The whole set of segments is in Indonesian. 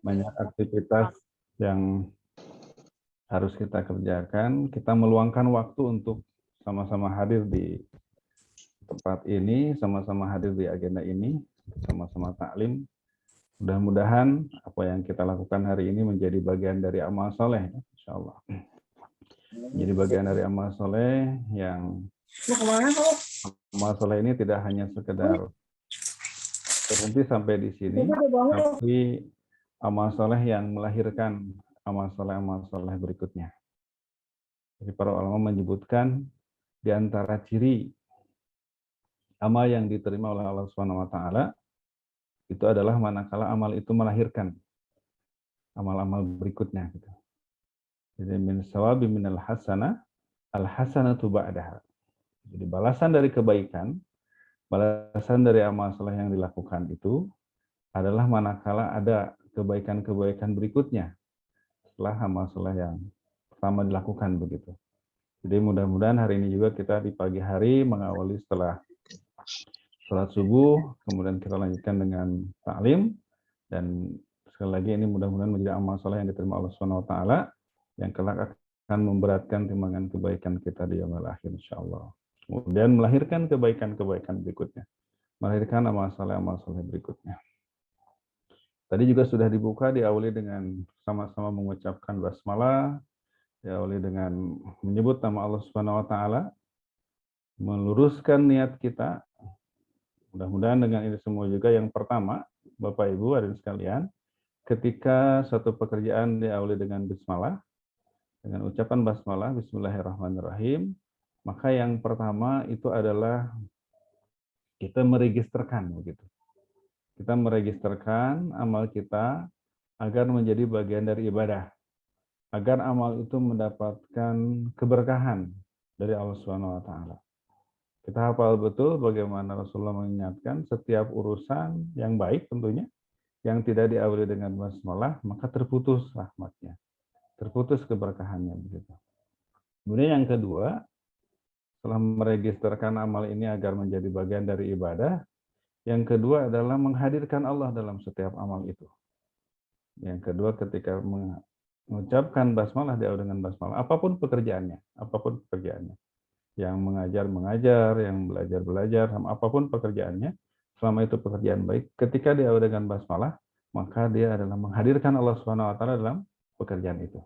banyak aktivitas yang harus kita kerjakan. Kita meluangkan waktu untuk sama-sama hadir di tempat ini, sama-sama hadir di agenda ini, sama-sama taklim. Mudah-mudahan apa yang kita lakukan hari ini menjadi bagian dari amal soleh, insya Allah. Jadi bagian dari amal soleh yang amal soleh ini tidak hanya sekedar berhenti sampai di sini, tapi amal soleh yang melahirkan amal soleh berikutnya. Jadi para ulama menyebutkan di antara ciri amal yang diterima oleh Allah Subhanahu wa taala itu adalah manakala amal itu melahirkan amal-amal berikutnya gitu. Jadi min sawabi minal hasanah al hasanatu ba'daha. Jadi balasan dari kebaikan, balasan dari amal soleh yang dilakukan itu adalah manakala ada kebaikan-kebaikan berikutnya setelah amal soleh yang pertama dilakukan begitu. Jadi mudah-mudahan hari ini juga kita di pagi hari mengawali setelah sholat subuh, kemudian kita lanjutkan dengan taklim, dan sekali lagi ini mudah-mudahan menjadi amal soleh yang diterima Allah Subhanahu wa taala yang kelak akan memberatkan timbangan kebaikan kita di yaumil akhir insyaallah. Kemudian melahirkan kebaikan-kebaikan berikutnya, melahirkan amal soleh berikutnya. Tadi juga sudah dibuka, diawali dengan sama-sama mengucapkan basmalah, diawali dengan menyebut nama Allah Subhanahu wa taala, meluruskan niat kita. Mudah-mudahan dengan ini semua juga yang pertama, Bapak Ibu hadirin sekalian, ketika suatu pekerjaan diawali dengan bismillah, dengan ucapan basmalah, bismillahirrahmanirrahim, maka yang pertama itu adalah kita meregisterkan begitu. Kita meregisterkan amal kita agar menjadi bagian dari ibadah, agar amal itu mendapatkan keberkahan dari Allah Subhanahu wa taala. Kita hafal betul bagaimana Rasulullah mengingatkan setiap urusan yang baik tentunya yang tidak diawali dengan basmalah maka terputus rahmatnya, terputus keberkahannya begitu. Kemudian yang kedua, setelah meregisterkan amal ini agar menjadi bagian dari ibadah, yang kedua adalah menghadirkan Allah dalam setiap amal itu. Yang kedua, ketika mengucapkan basmalah diawali dengan basmalah, apapun pekerjaannya, yang mengajar, yang belajar, apapun pekerjaannya, selama itu pekerjaan baik, ketika diawali dengan basmalah, maka dia adalah menghadirkan Allah Subhanahu wa taala dalam pekerjaan itu.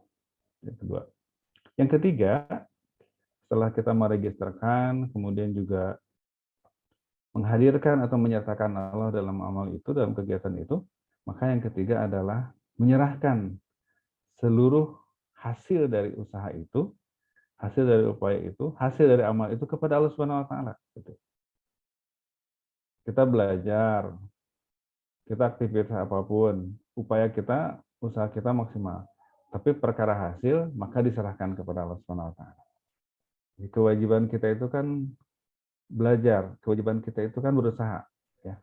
Yang kedua. Yang ketiga, setelah kita meregisterkan, kemudian juga menghadirkan atau menyertakan Allah dalam amal itu, dalam kegiatan itu, maka yang ketiga adalah menyerahkan seluruh hasil dari usaha itu, hasil dari upaya itu, hasil dari amal itu kepada Allah Subhanahu wa taala. Kita belajar, kita aktivitas apapun, upaya kita, usaha kita maksimal. Tapi perkara hasil, maka diserahkan kepada Allah Subhanahu wa taala. Kewajiban kita itu kan belajar, kewajiban kita itu kan berusaha, ya.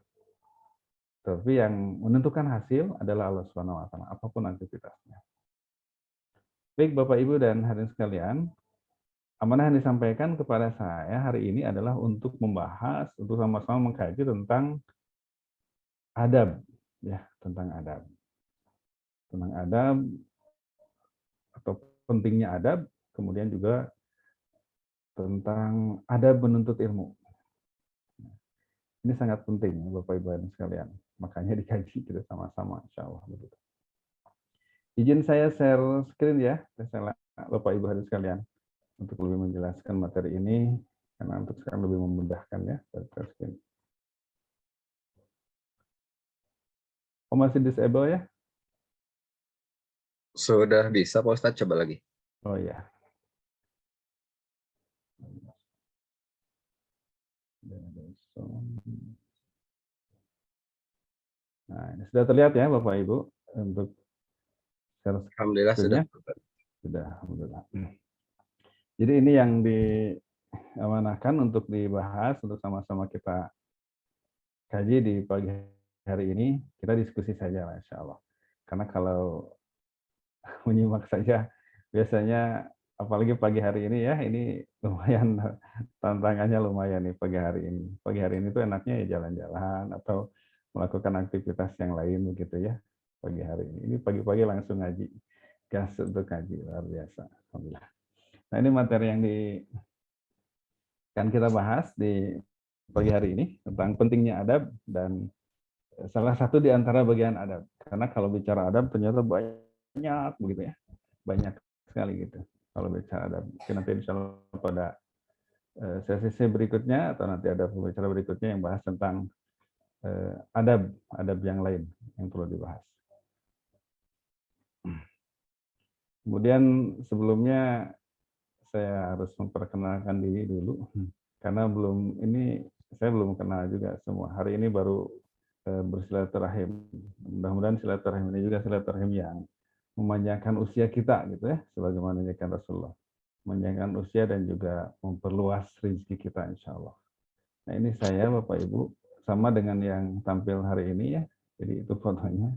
Tapi yang menentukan hasil adalah Allah Subhanahu wa taala, apapun aktivitasnya. Baik Bapak Ibu dan hadirin sekalian, amanah yang disampaikan kepada saya hari ini adalah untuk membahas, untuk sama-sama mengkaji tentang adab, ya, tentang adab. Tentang adab atau pentingnya adab, kemudian juga tentang adab menuntut ilmu. Ini sangat penting Bapak Ibu dan sekalian. Makanya dikaji kita sama-sama insya Allah. Izin saya share screen ya, Bapak Ibu dan sekalian, untuk lebih menjelaskan materi ini, karena untuk sekarang lebih memudahkan ya, share screen. Oh masih disable ya? Sudah bisa Pak Ustadz, coba lagi. Oh ya. Nah, ini sudah terlihat ya Bapak Ibu untuk share Alhamdulillah sudah. Sudah, alhamdulillah. Jadi ini yang diamanahkan untuk dibahas, untuk sama-sama kita kaji di pagi hari ini. Kita diskusi saja, Masya Allah. Karena kalau menyimak saja, biasanya apalagi pagi hari ini ya, ini lumayan tantangannya lumayan nih pagi hari ini. Pagi hari ini tuh enaknya ya jalan-jalan atau melakukan aktivitas yang lain begitu ya. pagi hari ini. Ini pagi-pagi langsung ngaji. Gas untuk ngaji, luar biasa. Alhamdulillah. Nah, ini materi yang akan kita bahas di pagi hari ini tentang pentingnya adab, dan salah satu di antara bagian adab. Karena kalau bicara adab ternyata banyak begitu ya. Banyak sekali gitu. Kalau bicara adab. Mungkin nanti insya Allah pada sesi berikutnya atau nanti ada pembicara berikutnya yang bahas tentang adab yang lain yang perlu dibahas. Kemudian sebelumnya saya harus memperkenalkan diri dulu karena saya belum kenal juga semua. Hari ini baru bersilaturahim. Mudah-mudahan silaturahim ini juga silaturahim yang memanjangkan usia kita gitu ya, sebagaimana diajarkan Rasulullah. Memanjangkan usia dan juga memperluas rezeki kita insya Allah. Nah, ini saya Bapak Ibu sama dengan yang tampil hari ini ya. Jadi itu fotonya.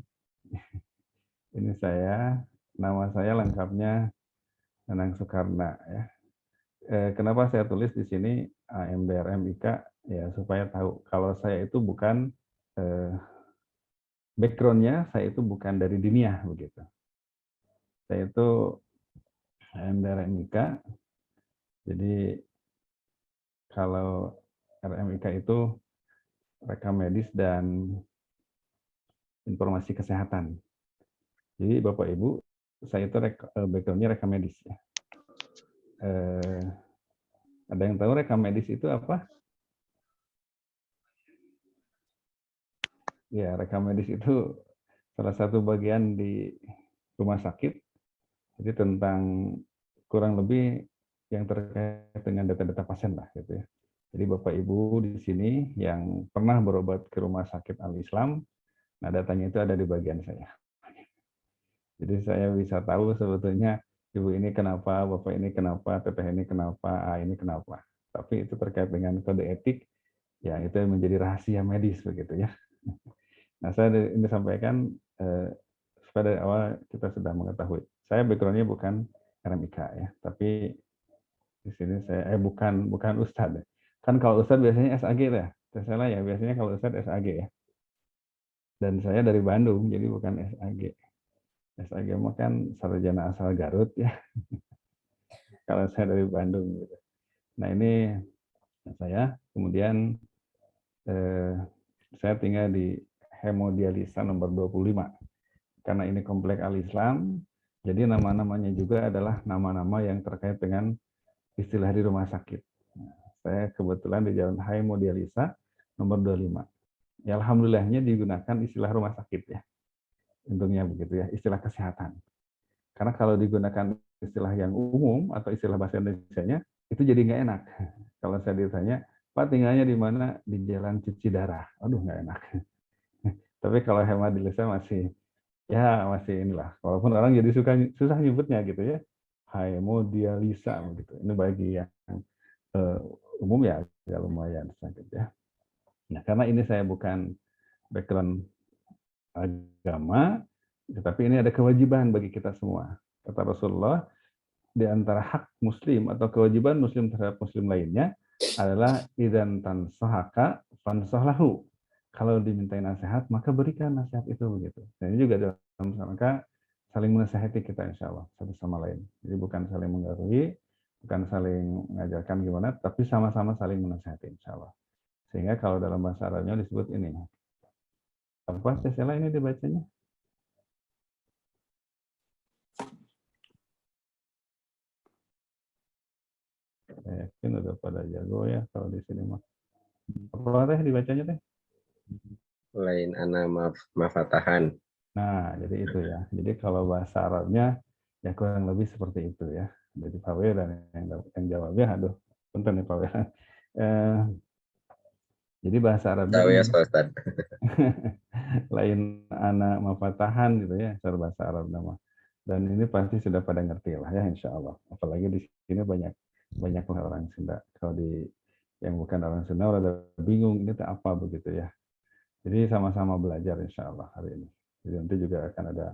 Ini saya, nama saya lengkapnya Nanang Soekarna ya. Kenapa saya tulis di sini AMDRMIK ya, supaya tahu kalau saya itu bukan background-nya, saya itu bukan dari dunia begitu. Saya itu AMDRMIK. Jadi kalau RMIK itu rekam medis dan informasi kesehatan. Jadi Bapak Ibu, saya itu background-nya rekam medis ya. Ada yang tahu rekam medis itu apa? Ya, rekam medis itu salah satu bagian di rumah sakit. Jadi tentang kurang lebih yang terkait dengan data-data pasien lah gitu ya. Jadi Bapak Ibu di sini yang pernah berobat ke rumah sakit Al-Islam, nah datanya itu ada di bagian saya. Jadi saya bisa tahu sebetulnya Ibu ini kenapa, Bapak ini kenapa, Teteh ini kenapa, A ini kenapa. Tapi itu terkait dengan kode etik, ya itu menjadi rahasia medis begitu ya. Nah, saya ini sampaikan supaya dari awal kita sudah mengetahui. Saya background-nya bukan RMIK ya, tapi di sini saya bukan Ustadz. Kan kalau Ustadz biasanya SAG ya. Salah ya, biasanya kalau Ustadz SAG ya. Dan saya dari Bandung, jadi bukan SAG. SAG mah kan sarjana asal Garut ya. Kalau saya dari Bandung gitu. Nah, ini saya kemudian saya tinggal di hemodialisa nomor 25. Karena ini komplek Al-Islam, jadi nama-namanya juga adalah nama-nama yang terkait dengan istilah di rumah sakit. Nah, saya kebetulan di Jalan Hemodialisa nomor 25. Ya, alhamdulillahnya digunakan istilah rumah sakit ya. Untungnya begitu ya, istilah kesehatan. Karena kalau digunakan istilah yang umum atau istilah bahasa Indonesianya, itu jadi nggak enak. Kalau saya ditanya, Pak tinggalnya di mana? Di Jalan Cuci Darah. Aduh, nggak enak. Tapi kalau hemodialisa masih inilah. Walaupun orang jadi susah nyebutnya gitu ya. Hemodialisa gitu. Ini bagi yang umum ya lumayan sakit ya. Nah, karena ini saya bukan background agama, tetapi ini ada kewajiban bagi kita semua. Kata Rasulullah, di antara hak muslim atau kewajiban muslim terhadap muslim lainnya adalah idzan tansahaka fansahlahu. Kalau dimintai nasihat, maka berikan nasihat itu begitu. Dan ini juga dalam rangka saling menasihati kita insya Allah satu sama lain. Jadi bukan saling menggurui, bukan saling mengajarkan gimana, tapi sama-sama saling menasihati insya Allah. Sehingga kalau dalam bahasa Arabnya disebut ini. Apa Cesela ini dibacanya? Saya yakin udah pada jago ya kalau di sini mah. Apa teh dibacanya teh? Lain ana mafatahan. Nah, jadi itu ya. Jadi kalau bahasa Arabnya ya kurang lebih seperti itu ya. Jadi Pak W dan yang jawabnya, aduh, punten nih Pak W. Jadi bahasa Arabnya Tahu ya, ini Ustaz. lain anak mafatahan gitu ya, cara bahasa Arab nama. Dan ini pasti sudah pada ngerti lah ya, insya Allah. Apalagi di sini banyaklah orang Sunda. Kalau di yang bukan orang Sunda udah bingung ini apa begitu ya. Jadi sama-sama belajar insya Allah hari ini. Jadi nanti juga akan ada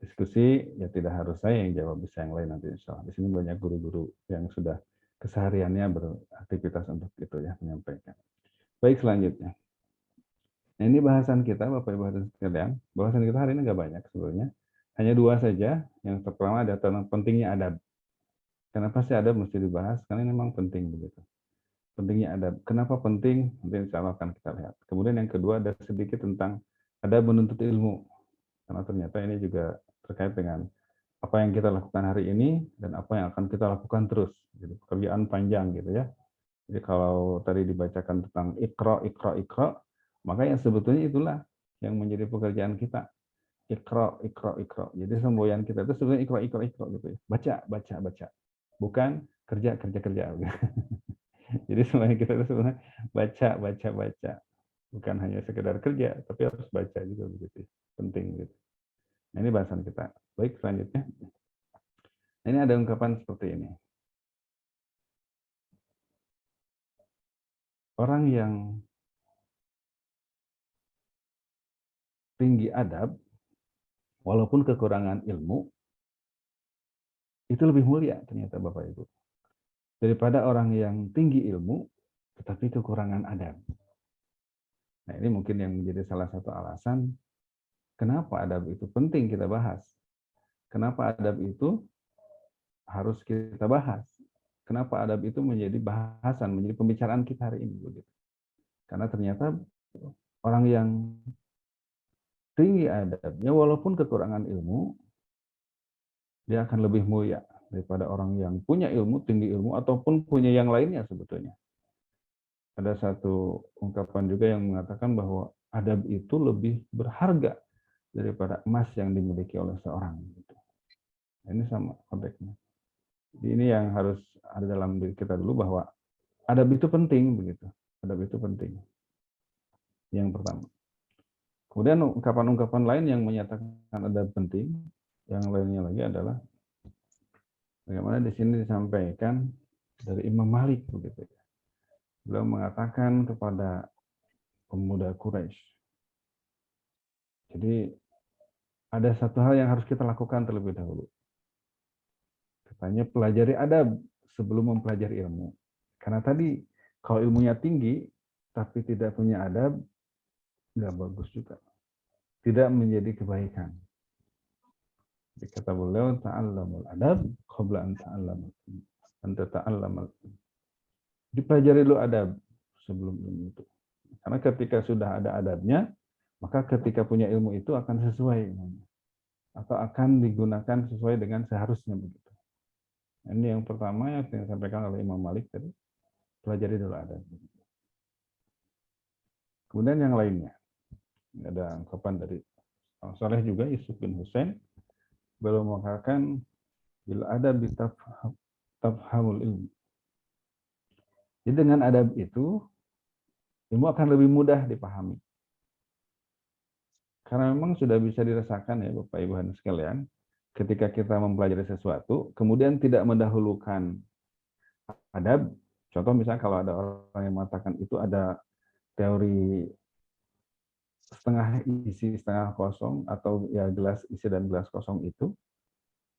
diskusi, ya tidak harus saya yang jawab, bisa yang lain nanti insya Allah. Di sini banyak guru-guru yang sudah kesehariannya beraktivitas untuk itu ya, menyampaikan. Baik, selanjutnya. Nah, ini bahasan kita, Bapak Ibu hadirin sekalian. Bahasan kita hari ini nggak banyak sebenarnya. Hanya dua saja. Yang pertama ada tentang pentingnya adab. Kenapa sih adab mesti dibahas? Karena ini memang penting begitu. Pentingnya adab. Kenapa penting? Nanti insya Allah akan kita lihat. Kemudian yang kedua ada sedikit tentang adab menuntut ilmu. Karena ternyata ini juga terkait dengan apa yang kita lakukan hari ini dan apa yang akan kita lakukan terus. Jadi pekerjaan panjang gitu ya. Jadi kalau tadi dibacakan tentang ikra, maka yang sebetulnya itulah yang menjadi pekerjaan kita. Ikra. Jadi semboyan kita itu sebenarnya ikra gitu ya. Baca. Bukan kerja. Jadi semuanya kita itu sebenarnya baca. Bukan hanya sekedar kerja, tapi harus baca juga begitu. Penting gitu. Nah, ini bahasan kita. Baik, selanjutnya. Nah, ini ada ungkapan seperti ini. Orang yang tinggi adab, walaupun kekurangan ilmu, itu lebih mulia ternyata Bapak Ibu. Daripada orang yang tinggi ilmu, tetapi kekurangan adab. Nah, ini mungkin yang menjadi salah satu alasan kenapa adab itu penting kita bahas. Kenapa adab itu harus kita bahas. Kenapa adab itu menjadi bahasan, menjadi pembicaraan kita hari ini. Begitu. Karena ternyata orang yang tinggi adabnya, walaupun kekurangan ilmu, dia akan lebih mulia daripada orang yang punya ilmu, tinggi ilmu, ataupun punya yang lainnya sebetulnya. Ada satu ungkapan juga yang mengatakan bahwa adab itu lebih berharga daripada emas yang dimiliki oleh seorang. Ini sama konteksnya. Jadi ini yang harus ada dalam diri kita dulu bahwa adab itu penting begitu. Adab itu penting. Yang pertama. Kemudian ungkapan-ungkapan lain yang menyatakan adab penting, yang lainnya lagi adalah bagaimana di sini disampaikan dari Imam Malik begitu. Beliau mengatakan kepada pemuda Quraisy. Jadi ada satu hal yang harus kita lakukan terlebih dahulu. Katanya pelajari adab sebelum mempelajari ilmu. Karena tadi kalau ilmunya tinggi tapi tidak punya adab, nggak bagus juga. Tidak menjadi kebaikan. Jadi kata beliau, ta'allamul adab qabla an ta'allamul ilm. Anta ta'allamal ilm. Dipelajari dulu adab sebelum ilmu itu. Karena ketika sudah ada adabnya, maka ketika punya ilmu itu akan sesuai. Atau akan digunakan sesuai dengan seharusnya begitu. Ini yang pertama yang disampaikan oleh Imam Malik tadi, pelajari dulu adab. Kemudian yang lainnya, ada ungkapan dari Saleh juga, Yusuf bin Husain, beliau mengatakan, bila adab tafhamul ilmu. Jadi dengan adab itu, ilmu akan lebih mudah dipahami. Karena memang sudah bisa dirasakan ya Bapak Ibu hadirin sekalian, ketika kita mempelajari sesuatu, kemudian tidak mendahulukan adab, contoh misalnya kalau ada orang yang mengatakan itu ada teori setengah isi, setengah kosong, atau ya gelas isi dan gelas kosong itu,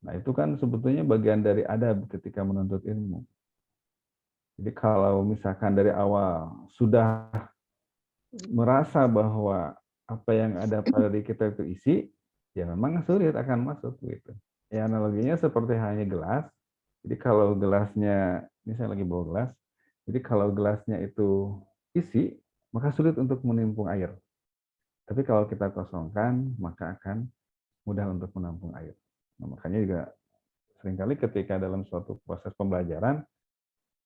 nah itu kan sebetulnya bagian dari adab ketika menuntut ilmu. Jadi kalau misalkan dari awal sudah merasa bahwa apa yang ada pada diri kita itu isi, ya memang sulit akan masuk gitu. Ya analoginya seperti hanya gelas. Jadi kalau gelasnya, ini saya lagi bawa gelas, jadi kalau gelasnya itu isi, maka sulit untuk menimpung air. Tapi kalau kita kosongkan, maka akan mudah untuk menampung air. Nah, makanya juga seringkali ketika dalam suatu proses pembelajaran,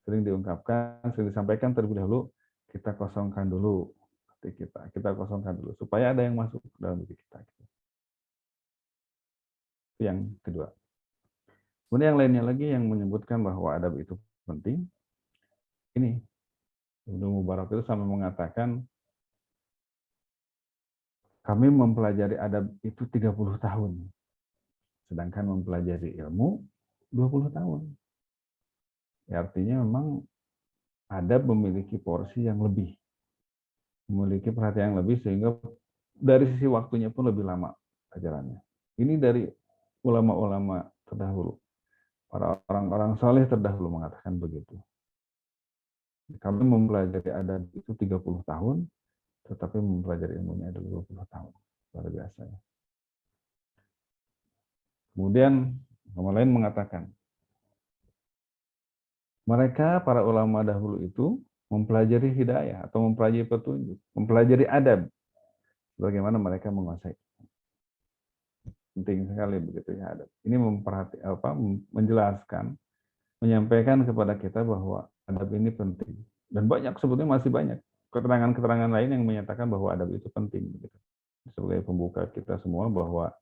sering diungkapkan, sering disampaikan terlebih dahulu, kita kosongkan dulu hati kita kosongkan dulu, supaya ada yang masuk ke dalam diri kita. Itu yang kedua. Kemudian yang lainnya lagi yang menyebutkan bahwa adab itu penting, ini, Ibnu Mubarak itu sampai mengatakan, kami mempelajari adab itu 30 tahun. Sedangkan mempelajari ilmu 20 tahun. Ya, artinya memang adab memiliki porsi yang lebih. Memiliki perhatian yang lebih sehingga dari sisi waktunya pun lebih lama ajarannya. Ini dari ulama-ulama terdahulu. Para orang-orang saleh terdahulu mengatakan begitu. Kami mempelajari adab itu 30 tahun, tetapi mempelajari ilmunya adalah 20 tahun. Luar biasa ya. Kemudian ulama lain mengatakan, mereka para ulama dahulu itu mempelajari hidayah atau mempelajari petunjuk, mempelajari adab, bagaimana mereka menguasai. Penting sekali begitu ya adab. Ini menjelaskan, menyampaikan kepada kita bahwa adab ini penting. Dan banyak, sebetulnya masih banyak keterangan-keterangan lain yang menyatakan bahwa adab itu penting. Begitu. Sebagai pembuka kita semua bahwa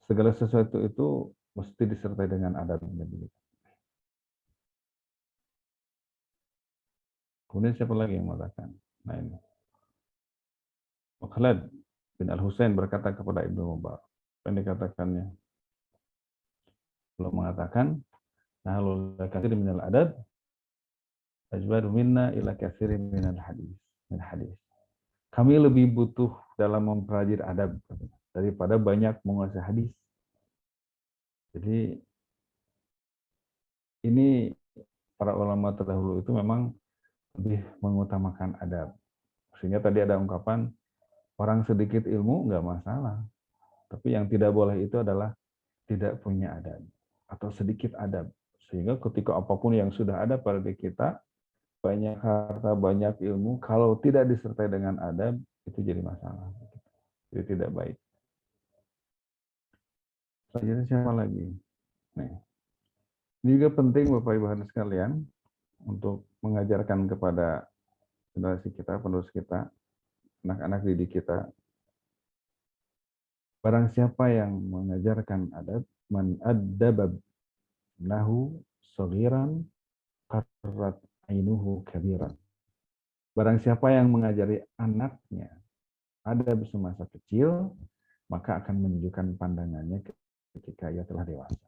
segala sesuatu itu mesti disertai dengan adab. Begitu. Kemudian siapa lagi yang mengatakan? Nah ini. Khalid bin Al-Husain berkata kepada Ibnu Mubarak. Apa yang dikatakannya? Belum mengatakan, nahlul katsir minal adab ajbadu minna ila katsirin minal hadis. Min hadis. Kami lebih butuh dalam mempelajari adab daripada banyak menguasai hadis. Jadi ini para ulama terdahulu itu memang lebih mengutamakan adab. Sehingga tadi ada ungkapan orang sedikit ilmu nggak masalah, tapi yang tidak boleh itu adalah tidak punya adab atau sedikit adab. Sehingga ketika apapun yang sudah ada pada diri kita, banyak harta, banyak ilmu, kalau tidak disertai dengan adab, itu jadi masalah. Jadi tidak baik. Selanjutnya siapa lagi? Nih. Ini juga penting Bapak Ibu hadirin sekalian untuk mengajarkan kepada generasi kita, penerus kita, anak-anak didik kita. Barang siapa yang mengajarkan adab, man addabab nahu saghiran qarrat ainuhu kabiran. Barang siapa yang mengajari anaknya adab semasa kecil, maka akan menunjukkan pandangannya ketika ia telah dewasa.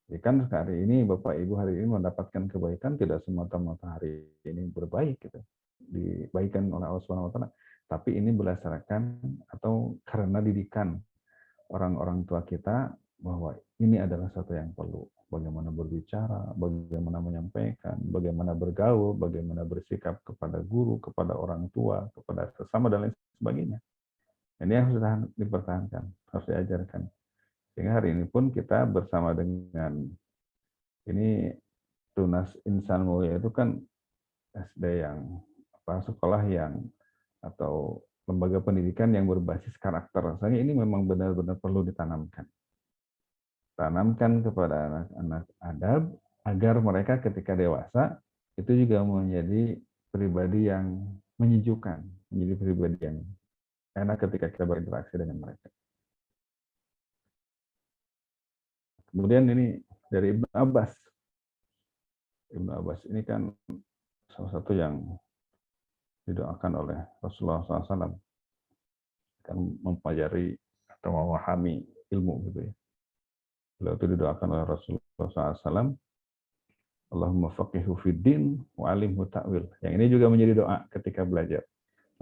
Jadi kan hari ini Bapak Ibu hari ini mendapatkan kebaikan tidak semata-mata hari ini berbaik gitu. Dibaikan oleh Allah Subhanahu wa taala, tapi ini berdasarkan atau karena didikan orang-orang tua kita bahwa ini adalah satu yang perlu. Bagaimana berbicara, bagaimana menyampaikan, bagaimana bergaul, bagaimana bersikap kepada guru, kepada orang tua, kepada sesama dan lain sebagainya. Ini yang harus dipertahankan, harus diajarkan. Sehingga hari ini pun kita bersama dengan ini Tunas Insan Mulia itu kan SD yang sekolah yang atau lembaga pendidikan yang berbasis karakter. Rasanya ini memang benar-benar perlu ditanamkan. Tanamkan kepada anak-anak adab agar mereka ketika dewasa itu juga menjadi pribadi yang menyejukkan, menjadi pribadi yang enak ketika kita berinteraksi dengan mereka. Kemudian ini dari Ibnu Abbas. Ibnu Abbas ini kan salah satu yang didoakan oleh Rasulullah SAW akan mempelajari atau memahami ilmu gitu ya. Beliau itu didoakan oleh Rasulullah SAW, Allahumma faqihu fid din wa alimhu ta'wil. Yang ini juga menjadi doa ketika belajar.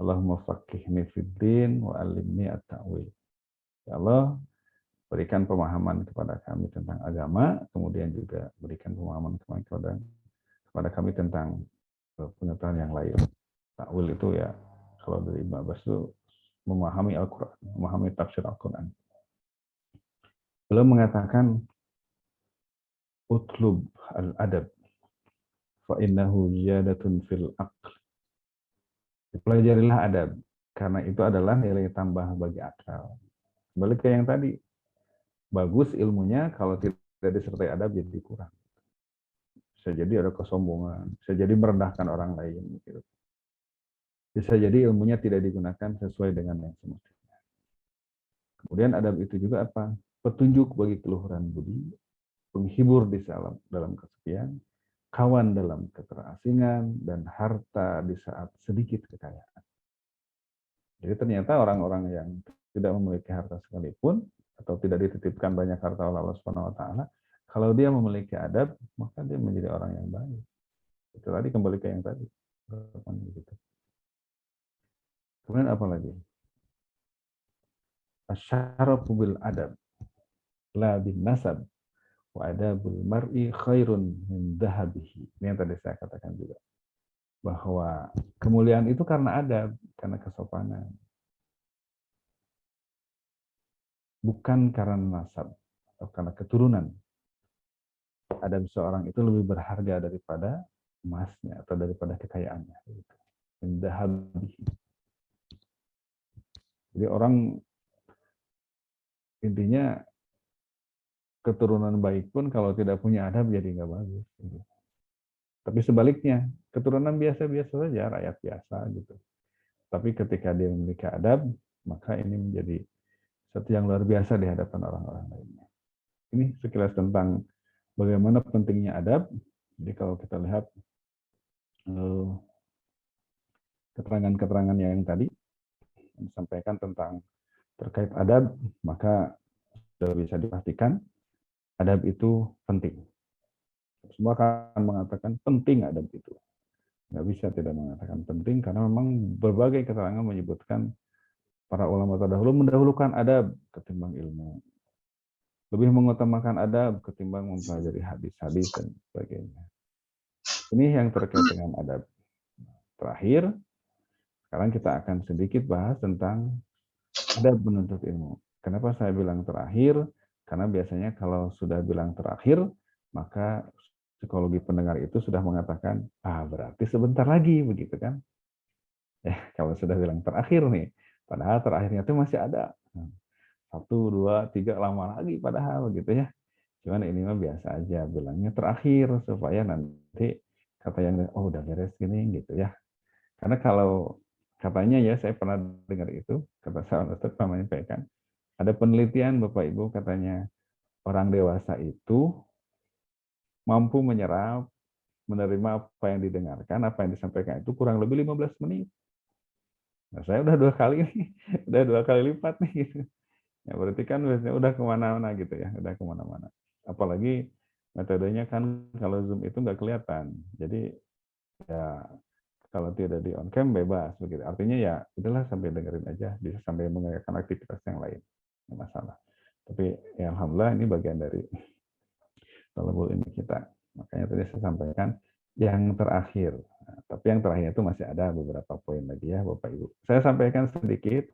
Allahumma faqihni fid din wa alimni at-ta'wil. Ya Allah, berikan pemahaman kepada kami tentang agama, kemudian juga berikan pemahaman kepada kami tentang pengetahuan yang lain. Ta'wil itu ya, kalau dari Ibnu Abbas itu memahami Al-Quran, memahami tafsir Al-Quran. Beliau mengatakan, utlub al-adab, fa'innahu ziyadatun fil aql. Pelajarilah adab, karena itu adalah nilai tambah bagi akal. Kembali ke yang tadi, bagus ilmunya, kalau tidak disertai adab jadi kurang. Bisa jadi ada kesombongan, bisa jadi merendahkan orang lain. Gitu. Bisa jadi ilmunya tidak digunakan sesuai dengan yang semestinya. Kemudian adab itu juga apa? Petunjuk bagi keluhuran budi, penghibur di dalam kesepian, kawan dalam keterasingan, dan harta di saat sedikit kekayaan. Jadi ternyata orang-orang yang tidak memiliki harta sekalipun, atau tidak dititipkan banyak harta oleh Allah Subhanahu wa taala, kalau dia memiliki adab, maka dia menjadi orang yang baik. Itu tadi kembali ke yang tadi. Kemudian apa lagi? Asyarafu bil adab, la bin nasab, wa adabul mar'i khairun min dhahabihi. Ini yang tadi saya katakan juga. bahwa kemuliaan itu karena adab, karena kesopanan, bukan karena nasab atau karena keturunan. Adab seorang itu lebih berharga daripada emasnya atau daripada kekayaannya. Jadi orang intinya keturunan baik pun kalau tidak punya adab jadi nggak bagus. Tapi sebaliknya, keturunan biasa-biasa saja, rakyat biasa gitu. Tapi ketika dia memiliki adab, maka ini menjadi sesuatu yang luar biasa di hadapan orang-orang lainnya. Ini sekilas tentang bagaimana pentingnya adab. Jadi kalau kita lihat keterangan-keterangan yang tadi disampaikan tentang terkait adab, maka sudah bisa dipastikan adab itu penting. Semua akan mengatakan penting adab itu. Nggak bisa tidak mengatakan penting, karena memang berbagai keterangan menyebutkan para ulama terdahulu mendahulukan adab ketimbang ilmu. Lebih mengutamakan adab ketimbang mempelajari hadis-hadis dan sebagainya. Ini yang terkait dengan adab. Terakhir, sekarang kita akan sedikit bahas tentang adab menuntut ilmu. Kenapa saya bilang terakhir? Karena biasanya kalau sudah bilang terakhir, maka psikologi pendengar itu sudah mengatakan, berarti sebentar lagi, begitu kan? Ya, kalau sudah bilang terakhir nih, padahal terakhirnya itu masih ada. 1, 2, 3, lama lagi padahal gitu ya. Cuman ini mah biasa aja, bilangnya terakhir supaya nanti kata yang udah beres gini gitu ya. Karena kalau katanya ya, saya pernah dengar itu, kata sahabat Ustaz menyampaikan, ada penelitian Bapak Ibu katanya orang dewasa itu mampu menyerap, menerima apa yang didengarkan, apa yang disampaikan itu kurang lebih 15 menit. Nah, saya udah 2 kali nih, udah 2 kali lipat nih gitu. Ya berarti kan biasanya udah kemana-mana gitu ya, udah kemana-mana. Apalagi metodenya kan kalau Zoom itu nggak kelihatan. Jadi ya kalau tidak di on cam bebas begitu. Artinya ya udahlah sambil dengerin aja, bisa sambil mengerjakan aktivitas yang lain, nggak masalah. Tapi ya alhamdulillah ini bagian dari talabul ilmi kita. Makanya tadi saya sampaikan yang terakhir. Nah, tapi yang terakhir itu masih ada beberapa poin lagi ya Bapak Ibu. Saya sampaikan sedikit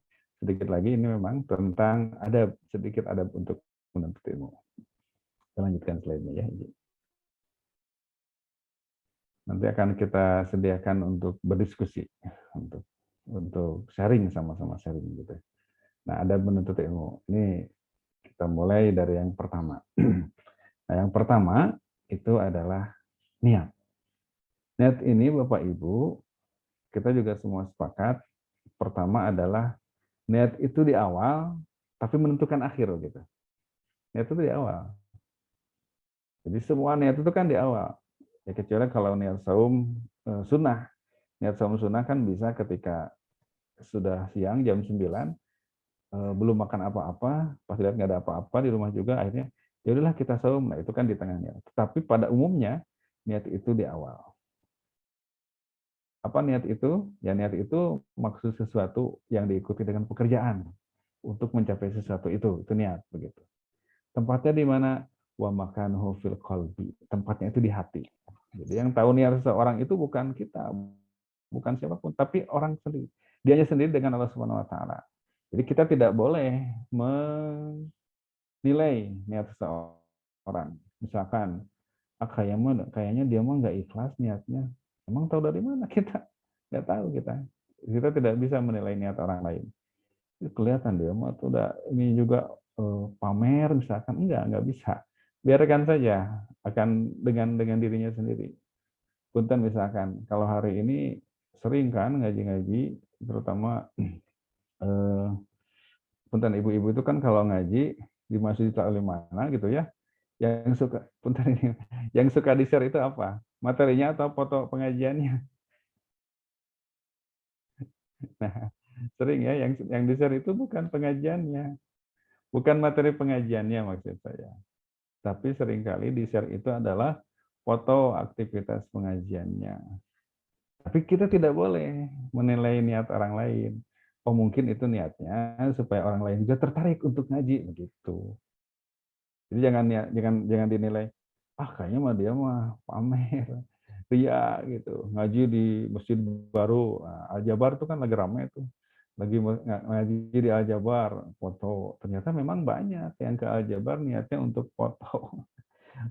lagi ini memang tentang sedikit adab untuk menuntut ilmu. Kita lanjutkan slide-nya ya. Nanti akan kita sediakan untuk berdiskusi, untuk sharing, sama-sama sharing gitu. Nah, adab menuntut ilmu. Ini kita mulai dari yang pertama. Nah, yang pertama itu adalah niat. Niat ini Bapak Ibu, kita juga semua sepakat. Pertama adalah niat itu di awal, tapi menentukan akhir gitu. Niat itu di awal. Jadi semua niat itu kan di awal. Ya kecuali kalau niat saum sunnah. Niat saum sunnah kan bisa ketika sudah siang jam 9, belum makan apa-apa, pas lihat nggak ada apa-apa di rumah juga, akhirnya ya udahlah kita saum. Nah, itu kan di tengahnya. Tetapi pada umumnya niat itu di awal. Apa niat itu? Ya niat itu maksud sesuatu yang diikuti dengan pekerjaan untuk mencapai sesuatu itu niat begitu. Tempatnya di mana? Wa makanuhu fil qalbi. Tempatnya itu di hati. Jadi yang tahu niat seseorang itu bukan kita, bukan siapapun, tapi orang sendiri. Dianya sendiri dengan Allah Subhanahu wa taala. Jadi kita tidak boleh menilai niat seseorang. Misalkan, kayaknya dia mah nggak ikhlas niatnya. Emang tahu dari mana kita? Nggak tahu kita. Kita tidak bisa menilai niat orang lain. Kelihatan dia mah tuh udah ini juga pamer misalkan, nggak bisa. Biarkan saja akan dengan dirinya sendiri. Punten misalkan kalau hari ini sering kan ngaji-ngaji, terutama punten ibu-ibu itu kan kalau ngaji di masjid taklim mana gitu ya, yang suka punten ini, yang suka di-share itu apa? Materinya atau foto pengajiannya? Nah, sering ya yang di-share itu bukan pengajiannya, bukan materi pengajiannya maksud saya. Tapi seringkali di-share itu adalah foto aktivitas pengajiannya. Tapi kita tidak boleh menilai niat orang lain. Oh mungkin itu niatnya supaya orang lain juga tertarik untuk ngaji begitu. Jadi jangan dinilai, kayaknya mah dia mah pamer. ria gitu, ngaji di Masjid Baru. Nah, Al-Jabar itu kan lagi ramai tuh. Lagi ngaji di Al-Jabar, foto. Ternyata memang banyak yang ke Al-Jabar niatnya untuk foto,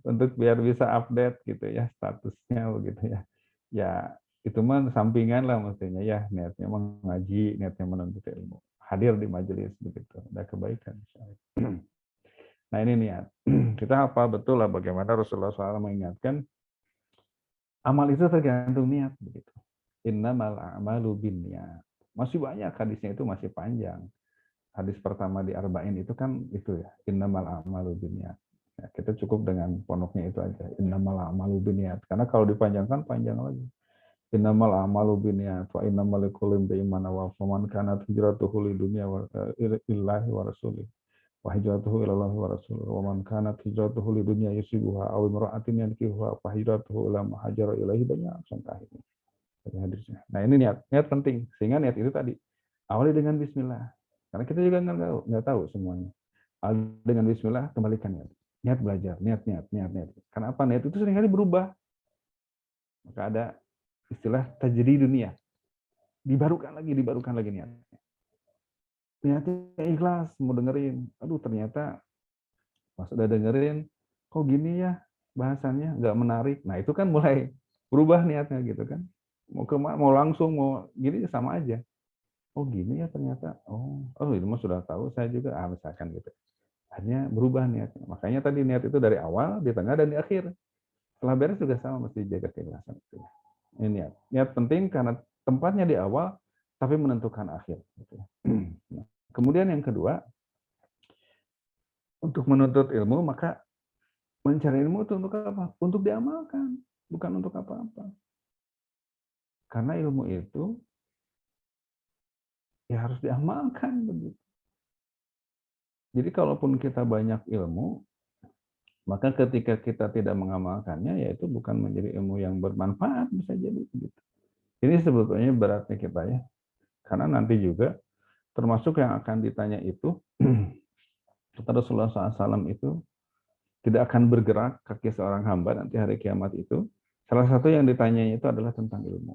untuk biar bisa update gitu ya statusnya begitu ya. Ya itu mah sampingan lah mestinya ya, niatnya mengaji, niatnya menuntut ilmu. Hadir di majelis begitu, ada kebaikan. Nah ini niat. Kita apa betul lah bagaimana Rasulullah SAW mengingatkan amal itu tergantung niat begitu. Innamal a'malu binniyat. Masih banyak hadisnya itu masih panjang. Hadis pertama di Arba'in itu kan itu ya, innamal a'malu binniyat. Ya, kita cukup dengan pondoknya itu aja. Innamal a'malu binniyat. Karena kalau dipanjangkan panjang lagi. Innamal a'malu binniyat wa innamal likulli imri'in ma nawa faman kanat hijratuhu lidunya wa illahi wa rasulih wa hijratuhu ilallahi wa rasulih wa man kanat hijratuhu lidunya yusibuha aw imra'atin yankihuha fa hijratuhu ila ma hajara ilaihi, banyak sampai akhirnya. Hadisnya. Nah ini niat penting. Sehingga niat itu tadi awali dengan Bismillah. Karena kita juga nggak tahu semuanya. Awali dengan Bismillah, kembalikan niat. Niat belajar, niat. Karena apa? Niat itu seringkali berubah. Maka ada istilah tajridun niat. Dibarukan lagi niatnya. Niatnya ikhlas, mau dengerin. Aduh ternyata pas udah dengerin, kok gini ya bahasannya, nggak menarik. Nah itu kan mulai berubah niatnya gitu kan. Mau langsung mau gini sama aja. Oh gini ya ternyata. Oh itu mah sudah tahu saya juga. Misalkan gitu. Akhirnya berubah niatnya. Makanya tadi niat itu dari awal, di tengah dan di akhir. Setelah beres juga sama, mesti jaga keikhlasan. Ini niat. Niat penting karena tempatnya di awal, tapi menentukan akhir. Nah, kemudian yang kedua, untuk menuntut ilmu maka mencari ilmu itu untuk apa? Untuk diamalkan, bukan untuk apa-apa. Karena ilmu itu ya harus diamalkan begitu. Jadi kalaupun kita banyak ilmu, maka ketika kita tidak mengamalkannya, yaitu bukan menjadi ilmu yang bermanfaat, bisa jadi begitu. Ini sebetulnya beratnya kita ya, karena nanti juga termasuk yang akan ditanya itu, kata Rasulullah SAW itu tidak akan bergerak kaki seorang hamba nanti hari kiamat itu. Salah satu yang ditanyanya itu adalah tentang ilmu.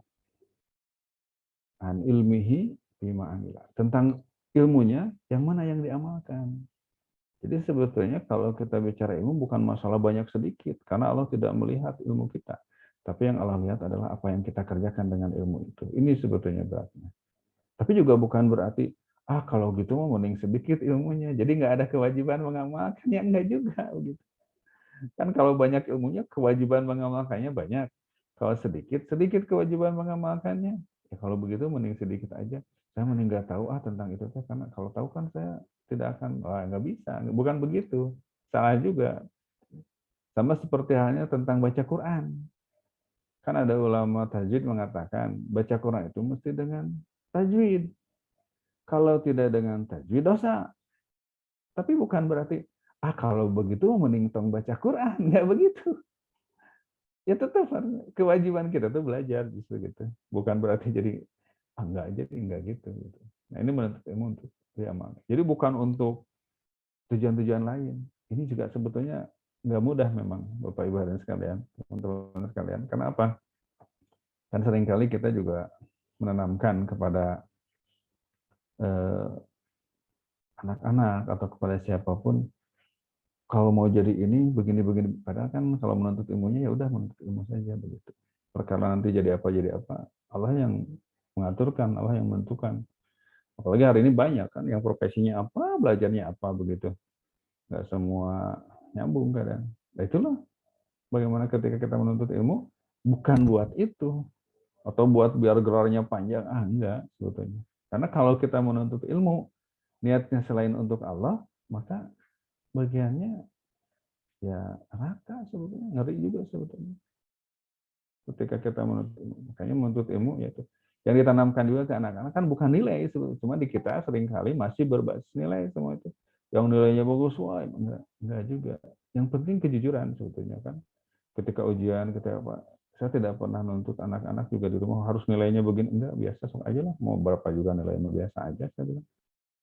An ilmihi bima amila. Tentang ilmunya, yang mana yang diamalkan. Jadi sebetulnya kalau kita bicara ilmu bukan masalah banyak sedikit, karena Allah tidak melihat ilmu kita. Tapi yang Allah lihat adalah apa yang kita kerjakan dengan ilmu itu. Ini sebetulnya beratnya. Tapi juga bukan berarti, kalau gitu mau mending sedikit ilmunya. Jadi nggak ada kewajiban mengamalkan, ya enggak juga. Begitu. Kan kalau banyak ilmunya, kewajiban mengamalkannya banyak. Kalau sedikit kewajiban mengamalkannya. Ya kalau begitu mending sedikit aja. Saya mending nggak tahu tentang itu, karena kalau tahu kan saya tidak akan, nggak bisa. Bukan begitu. Salah juga. Sama seperti halnya tentang baca Quran. Kan ada ulama tajwid mengatakan, baca Quran itu mesti dengan tajwid. Kalau tidak dengan tajwid, dosa. Tapi bukan berarti, kalau begitu mending tong baca Quran. Nggak begitu. Ya tetap kewajiban kita tuh belajar justru gitu. Bukan berarti jadi, enggak gitu. Nah ini menuntut ilmu untuk diamal. Jadi bukan untuk tujuan-tujuan lain. Ini juga sebetulnya nggak mudah memang, Bapak Ibu hadirin sekalian, teman-teman sekalian. Kenapa? Kan seringkali kita juga menanamkan kepada anak-anak atau kepada siapapun, kalau mau jadi ini begini-begini. Padahal kan kalau menuntut ilmunya ya udah menuntut ilmu saja begitu. Perkara nanti jadi apa Allah yang mengaturkan, Allah yang menentukan. Apalagi hari ini banyak kan yang profesinya apa, belajarnya apa begitu. Nggak semua nyambung kadang. Nah itulah bagaimana ketika kita menuntut ilmu, bukan buat itu. Atau buat biar gelarnya panjang. Enggak sebetulnya. Karena kalau kita menuntut ilmu, niatnya selain untuk Allah, maka bagiannya ya rata sebetulnya. Ngeri juga sebetulnya. Ketika kita menuntut ilmu. Makanya menuntut ilmu yaitu yang ditanamkan juga ke anak-anak kan bukan nilai, cuma di kita seringkali masih berbasis nilai semua itu. Yang nilainya bagus, wah enggak juga. Yang penting kejujuran sebetulnya kan. Ketika ujian, ketika apa, saya tidak pernah nuntut anak-anak juga di rumah harus nilainya begini, enggak, biasa sok aja lah, mau berapa juga nilainya biasa aja saya bilang.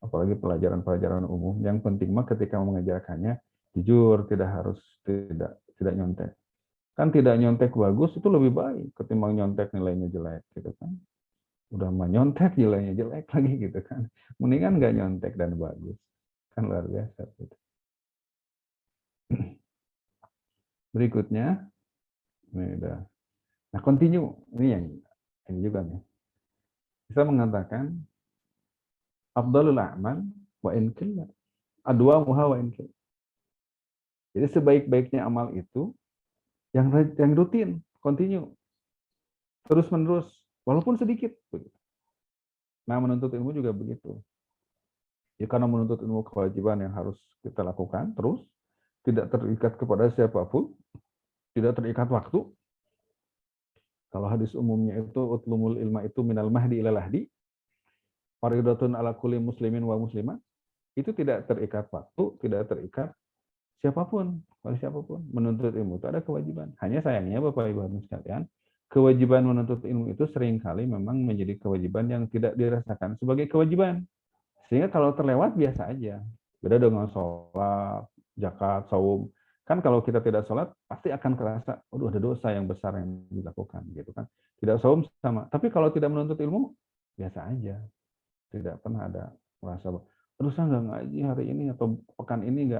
Apalagi pelajaran-pelajaran umum, yang penting mah ketika mengajarkannya jujur, tidak harus tidak nyontek. Kan tidak nyontek bagus itu lebih baik ketimbang nyontek nilainya jelek gitu kan. Udah mah nyontek nilainya jelek lagi gitu kan. Mendingan nggak nyontek dan bagus. Kan luar biasa gitu. Berikutnya, ini udah. Nah, continue. Ini yang ini juga nih. Bisa mengatakan afdalul a'mal wa in qilla. Adwamuha wa in qilla. Jadi sebaik-baiknya amal itu yang rutin, continue, terus-menerus, walaupun sedikit. Nah, menuntut ilmu juga begitu. Ya, karena menuntut ilmu kewajiban yang harus kita lakukan terus, tidak terikat kepada siapapun, tidak terikat waktu. Kalau hadis umumnya itu utlumul ilma itu minal mahdi ilal lahdi, faridatun ala kulli muslimin wa muslimah, itu tidak terikat waktu, tidak terikat siapapun, oleh siapapun. Menuntut ilmu itu ada kewajiban. Hanya sayangnya Bapak Ibu hadirin sekalian, kewajiban menuntut ilmu itu seringkali memang menjadi kewajiban yang tidak dirasakan sebagai kewajiban. Sehingga kalau terlewat biasa aja. Beda dengan sholat, zakat, saum. Kan kalau kita tidak sholat, pasti akan kerasa, aduh ada dosa yang besar yang dilakukan. Gitu kan. Tidak saum sama. Tapi kalau tidak menuntut ilmu, biasa aja. Tidak pernah ada merasa, aduh saya nggak ngaji hari ini, atau pekan ini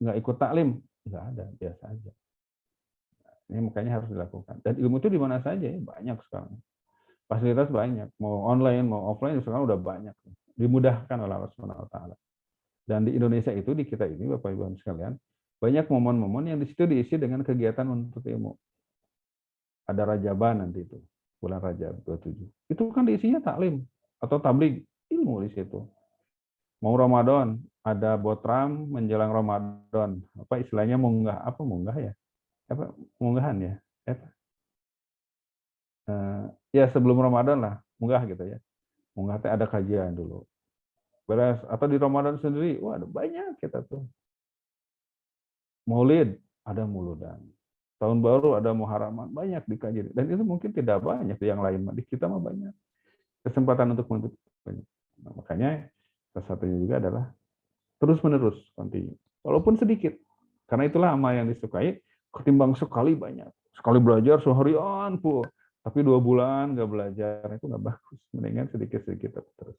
nggak ikut taklim. Nggak ada, biasa aja. Ini makanya harus dilakukan. Dan ilmu itu di mana saja, ya, banyak sekarang. Fasilitas banyak. Mau online, mau offline, sekarang udah banyak. Dimudahkan oleh Allah Subhanahu wa Ta'ala. Dan di Indonesia itu, di kita ini, Bapak Ibu sekalian, banyak momen-momen yang di situ diisi dengan kegiatan untuk ilmu. Ada Rajaban nanti itu, bulan Rajab 27. Itu kan diisinya taklim atau tabligh, ilmu di situ. Mau Ramadan, ada botram menjelang Ramadan. Apa istilahnya munggah? Apa munggah ya? Apa munggahan ya? Apa? Ya sebelum Ramadan lah, munggah gitu ya. Munggah teh ada kajian dulu. Beres atau di Ramadan sendiri, wah ada banyak kita tuh. Maulid, ada Muludan. Tahun baru ada Muharraman, banyak dikaji. Dan itu mungkin tidak banyak yang lain, di kita mah banyak. Kesempatan untuk menuntut banyak. Nah, makanya salah satunya juga adalah terus-menerus, continue. Walaupun sedikit. Karena itulah amal yang disukai, ketimbang sekali banyak. Sekali belajar seharian pun, tapi 2 bulan nggak belajar, itu nggak bagus. Mendingan sedikit-sedikit terus.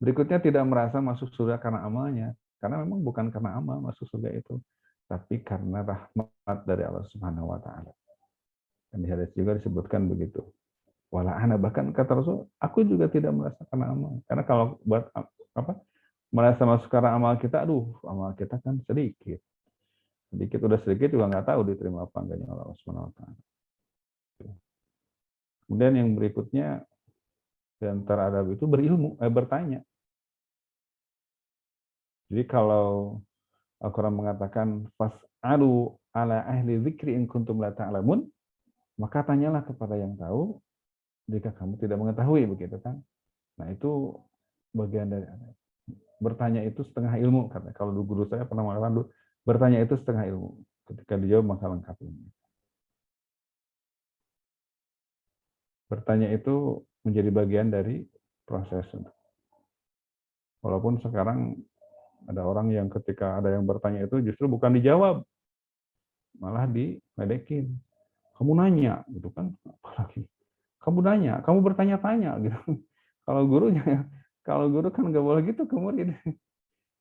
Berikutnya, tidak merasa masuk surga karena amalnya. Karena memang bukan karena amal masuk surga itu, tapi karena rahmat dari Allah Subhanahu wa Ta'ala. Dan di hadis juga disebutkan begitu. Wala ana, bahkan kata Rasul, aku juga tidak merasa karena amal. Karena kalau buat apa? Merasa masuk karena amal kita, aduh, amal kita kan sedikit. Sedikit udah sedikit juga nggak tahu diterima apa enggaknya Allah Subhanahu wa Ta'ala. Kemudian yang berikutnya di antara adab itu berilmu, bertanya. Jadi kalau Al-Quran mengatakan fas'alu ala ahli dzikri in kuntum la ta'lamun, maka tanyalah kepada yang tahu jika kamu tidak mengetahui, begitu kan. Nah, itu bagian dari bertanya itu setengah ilmu, karena kalau guru saya pernah mengatakan dulu, bertanya itu setengah ilmu. Ketika dijawab maka lengkap ilmu. Bertanya itu menjadi bagian dari proses. Walaupun sekarang ada orang yang ketika ada yang bertanya itu justru bukan dijawab, malah diledekin. Kamu nanya, gitu kan? Apalagi kamu nanya, kamu bertanya-tanya, gitu. Kalau gurunya, kalau guru kan nggak boleh gitu ke murid.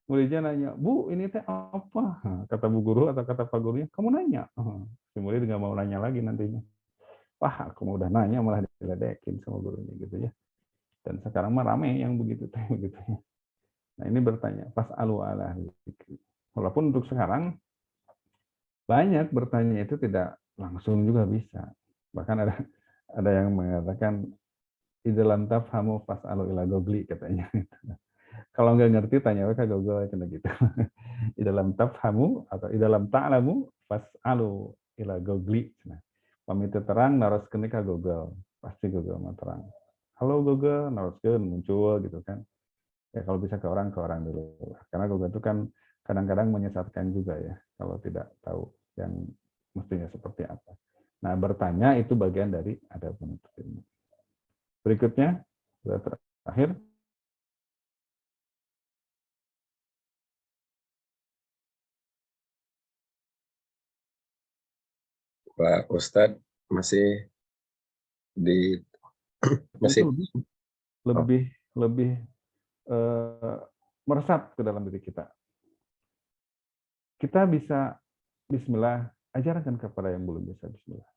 Muridnya nanya, Bu, ini teh apa? Kata bu guru atau kata pak gurunya, kamu nanya. Si murid nggak mau nanya lagi nantinya. Wah, aku mau udah nanya malah diledekin sama gurunya gitu ya. Dan sekarang mah rame yang begitu teh begitu ya. Nah, ini bertanya, pas alu ala. Walaupun untuk sekarang banyak bertanya itu tidak langsung juga bisa. Bahkan ada yang mengatakan idalam tafhamu fas'alu ila gogli katanya. Kalau nggak ngerti tanya ke Google kena gitu. Idalam tafhamu atau idalam ta'lamu fas'alu ila gogli. Nah, pamitu terang naroskeun ka Google. Pasti Google mah terang. Halo Google, naroskeun muncul gitu kan. Ya kalau bisa ke orang dulu. Karena Google itu kan kadang-kadang menyesatkan juga ya kalau tidak tahu yang mestinya seperti apa. Nah, bertanya itu bagian dari adab menuntut ilmu. Berikutnya, terakhir, Pak Ustadz masih di Itu masih lebih lebih meresap ke dalam diri kita. Kita bisa Bismillah, ajarkan kepada yang belum bisa Bismillah.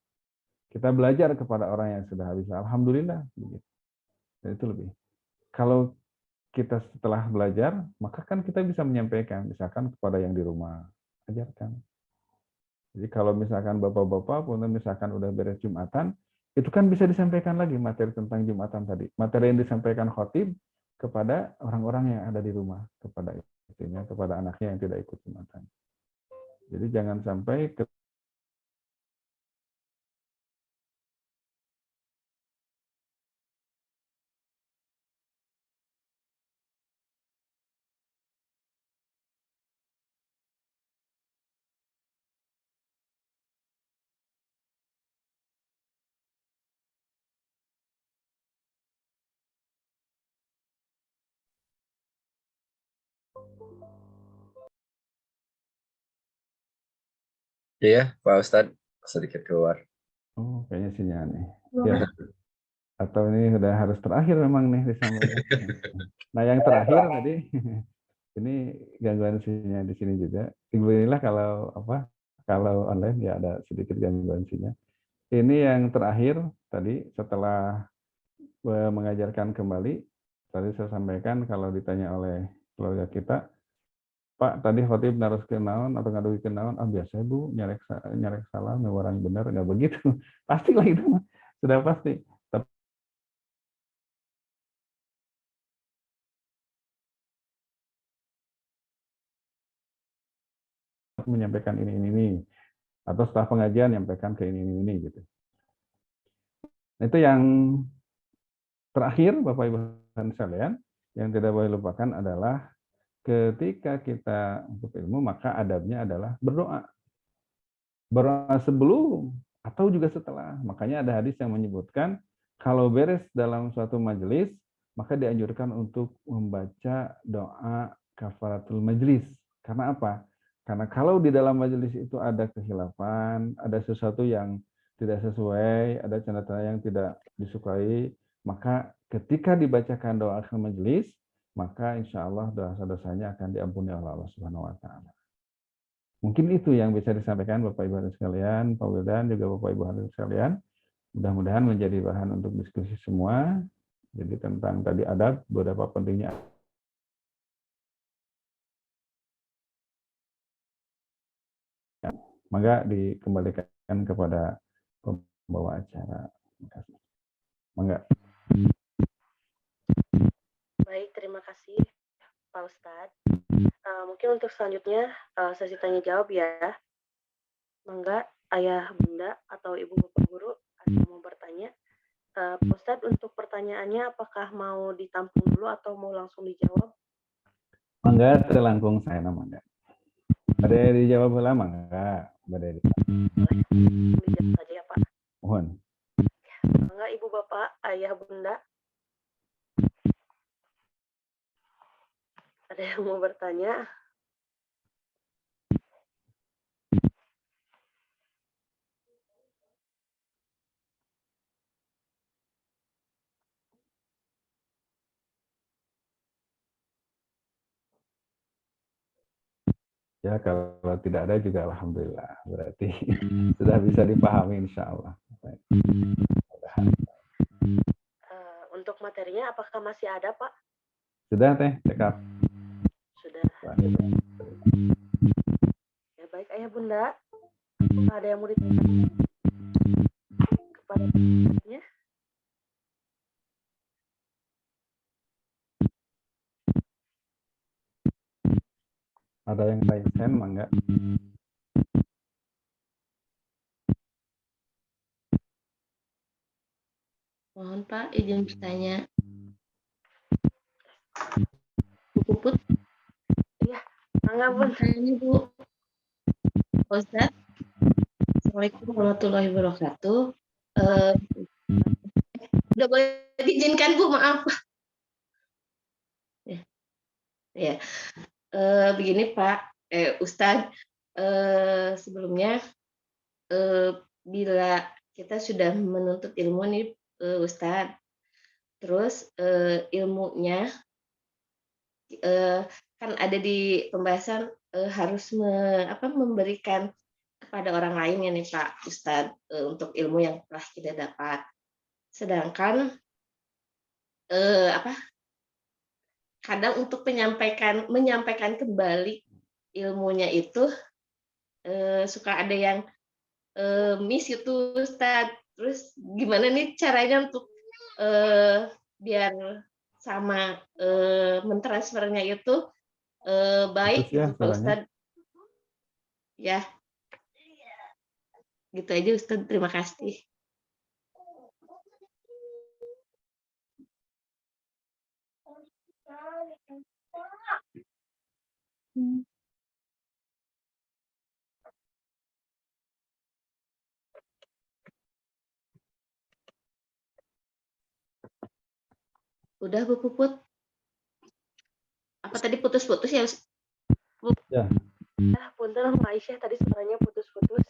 Kita belajar kepada orang yang sudah bisa, Alhamdulillah. Begitu. Dan itu lebih. Kalau kita setelah belajar, maka kan kita bisa menyampaikan, misalkan kepada yang di rumah, ajarkan. Jadi kalau misalkan bapak-bapak, misalkan udah beres Jumatan, itu kan bisa disampaikan lagi materi tentang Jumatan tadi. Materi yang disampaikan khotib kepada orang-orang yang ada di rumah, kepada istrinya, kepada anaknya yang tidak ikut Jumatan. Jadi jangan sampai iya Pak Ustadz sedikit keluar. oh kayaknya sinyal nih. Ya, atau ini sudah harus terakhir memang nih disampaikan. Nah, yang terakhir tadi ini gangguan sinyal di sini juga. Inilah kalau online ya ada sedikit gangguan sinyal. Ini yang terakhir tadi setelah mengajarkan kembali, tadi saya sampaikan kalau ditanya oleh keluarga kita, Pak, tadi khotib naruh kenaon atau ngadugi kenaon, biasa Bu, nyarek salah, mewarang benar, nggak begitu. Pastilah itu mah, sudah pasti. Tapi menyampaikan ini, atau setelah pengajian menyampaikan ke ini gitu. Nah, itu yang terakhir, Bapak Ibu dan sekalian, yang tidak boleh lupakan adalah ketika kita untuk ilmu, maka adabnya adalah berdoa. Berdoa sebelum atau juga setelah. Makanya ada hadis yang menyebutkan, kalau beres dalam suatu majelis, maka dianjurkan untuk membaca doa kafaratul majelis. Karena apa? Karena kalau di dalam majelis itu ada kehilafan, ada sesuatu yang tidak sesuai, ada tanda-tanda yang tidak disukai, maka ketika dibacakan doa akhir majelis, maka insya Allah dosa-dosanya akan diampuni oleh Allah Subhanahu wa Ta'ala. Mungkin itu yang bisa disampaikan Bapak Ibu hadirin sekalian, Pak Wildan juga Bapak Ibu hadirin sekalian. Mudah-mudahan menjadi bahan untuk diskusi semua. Jadi tentang tadi adab, beberapa pentingnya. Maka dikembalikan kepada pembawa acara. Terima kasih. Mangga. Baik, terima kasih Pak Ustadz. Mungkin untuk selanjutnya sesi tanya jawab ya. Mangga ayah bunda atau ibu bapak guru ada yang mau bertanya. Pak Ustadz, untuk pertanyaannya apakah mau ditampung dulu atau mau langsung dijawab? Mangga terlangkung saya namanya. Ada dijawab lama enggak? Boleh, dijawab saja ya Pak. Mohon. Mangga ibu bapak, ayah bunda. Ada yang mau bertanya? Ya kalau tidak ada juga alhamdulillah. Berarti sudah bisa dipahami insya Allah. Untuk materinya apakah masih ada Pak? Sudah teh, cekap. Sudah. Ya baik ayah bunda. Apakah ada yang mau ditanyakan kepada Ustadznya? Ada yang raise hand, mangga. Mohon Pak, izin bertanya. Bu Puput? Iya, mangga bun. Tanya Bu. Ustadz, Assalamualaikum warahmatullahi wabarakatuh. Udah boleh diizinkan Bu, maaf. Ya. Begini Pak, Ustadz, sebelumnya bila kita sudah menuntut ilmu nih, Ustadz, terus, ilmunya, kan ada di pembahasan, harus memberikan kepada orang lain ya nih Pak Ustadz, untuk ilmu yang telah kita dapat. Sedangkan, apa, kadang untuk menyampaikan kembali ilmunya itu, suka ada yang, miss itu Ustadz. Terus gimana nih caranya untuk, biar sama, mentransfernya itu, baik Putus ya gitu Pak suaranya. Ustadz. Ya, gitu aja Ustadz, terima kasih. Udah Bu Puput? Apa tadi putus-putus ya? Ya, Punten Mbak Aisyah tadi suaranya putus-putus.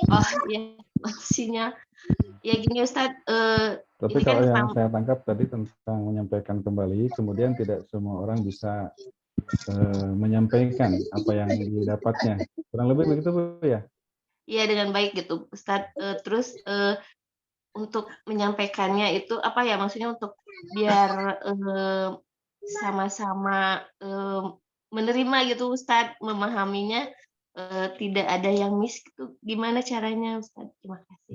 Oh iya, sinyal. Ya gini Ustadz, tapi ini kan kalau yang saya tangkap tadi tentang menyampaikan kembali, kemudian tidak semua orang bisa menyampaikan apa yang didapatnya. Kurang lebih begitu Bu ya? iya dengan baik gitu Ustadz, terus, untuk menyampaikannya itu apa ya, maksudnya untuk biar, sama-sama, menerima gitu Ustadz, memahaminya, tidak ada yang miss gitu, gimana caranya Ustadz? Terima kasih.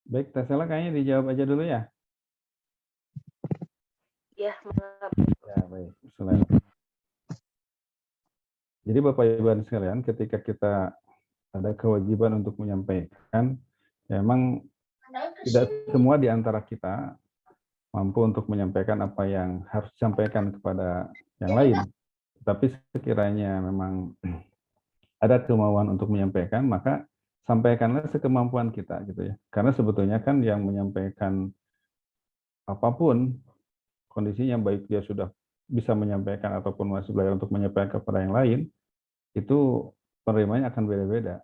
Baik, Tasela kayaknya dijawab aja dulu ya. Ya, maaf. Ya, baik. Bismillahirrahmanirrahim. Jadi Bapak Ibu dan sekalian, ketika kita ada kewajiban untuk menyampaikan, memang tidak semua di antara kita mampu untuk menyampaikan apa yang harus disampaikan kepada yang lain. Tapi sekiranya memang ada kemauan untuk menyampaikan, maka sampaikanlah sekemampuan kita gitu ya. Karena sebetulnya kan yang menyampaikan apapun kondisinya, baik dia sudah bisa menyampaikan ataupun masih belajar untuk menyampaikan kepada yang lain, itu penerimanya akan beda-beda.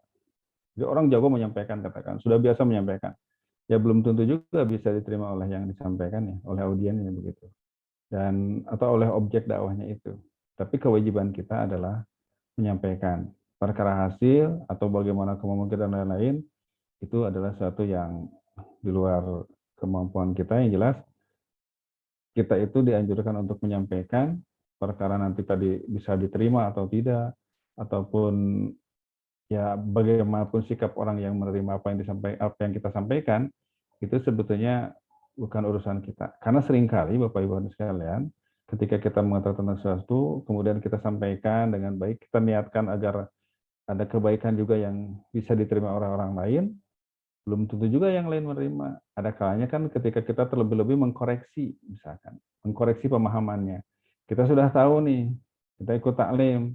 Jadi orang jago menyampaikan, katakan sudah biasa menyampaikan, ya belum tentu juga bisa diterima oleh yang disampaikannya, oleh audiensnya begitu, dan atau oleh objek dakwahnya itu. Tapi kewajiban kita adalah menyampaikan. Perkara hasil atau bagaimana kemampuan kita dan lain-lain itu adalah sesuatu yang di luar kemampuan kita. Yang jelas kita itu dianjurkan untuk menyampaikan, perkara nanti tadi bisa diterima atau tidak, ataupun ya bagaimanapun sikap orang yang menerima apa yang kita sampaikan, itu sebetulnya bukan urusan kita. Karena seringkali Bapak Ibu sekalian, ketika kita mengatakan tentang sesuatu, kemudian kita sampaikan dengan baik, kita niatkan agar ada kebaikan juga yang bisa diterima orang-orang lain, belum tentu juga yang lain menerima. Ada kalanya kan ketika kita terlebih-lebih mengkoreksi, misalkan, mengkoreksi pemahamannya. Kita sudah tahu nih, kita ikut taklim,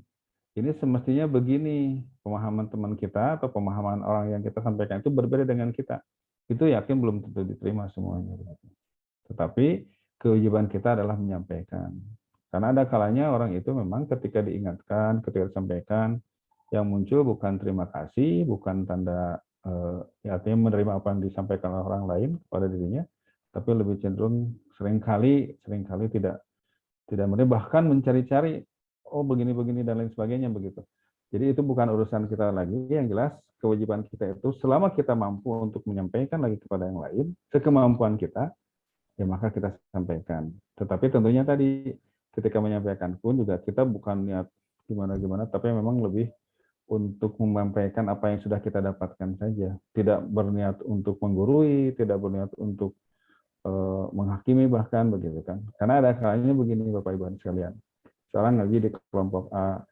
ini semestinya begini, pemahaman teman kita atau pemahaman orang yang kita sampaikan itu berbeda dengan kita. Itu yakin belum tentu diterima semuanya. Tetapi kewajiban kita adalah menyampaikan. Karena ada kalanya orang itu memang ketika diingatkan, ketika disampaikan, yang muncul bukan terima kasih, bukan tanda ya artinya menerima apa yang disampaikan oleh orang lain kepada dirinya, tapi lebih cenderung seringkali tidak menerima, bahkan mencari-cari, oh begini-begini dan lain sebagainya begitu. Jadi itu bukan urusan kita lagi. Yang jelas kewajiban kita itu selama kita mampu untuk menyampaikan lagi kepada yang lain sekemampuan kita, ya maka kita sampaikan. Tetapi tentunya tadi ketika menyampaikan pun juga kita bukan niat gimana-gimana, tapi memang lebih untuk menyampaikan apa yang sudah kita dapatkan saja. Tidak berniat untuk menggurui, tidak berniat untuk menghakimi bahkan begitu kan. Karena ada kalanya begini Bapak Ibu sekalian. Sekarang lagi di kelompok A,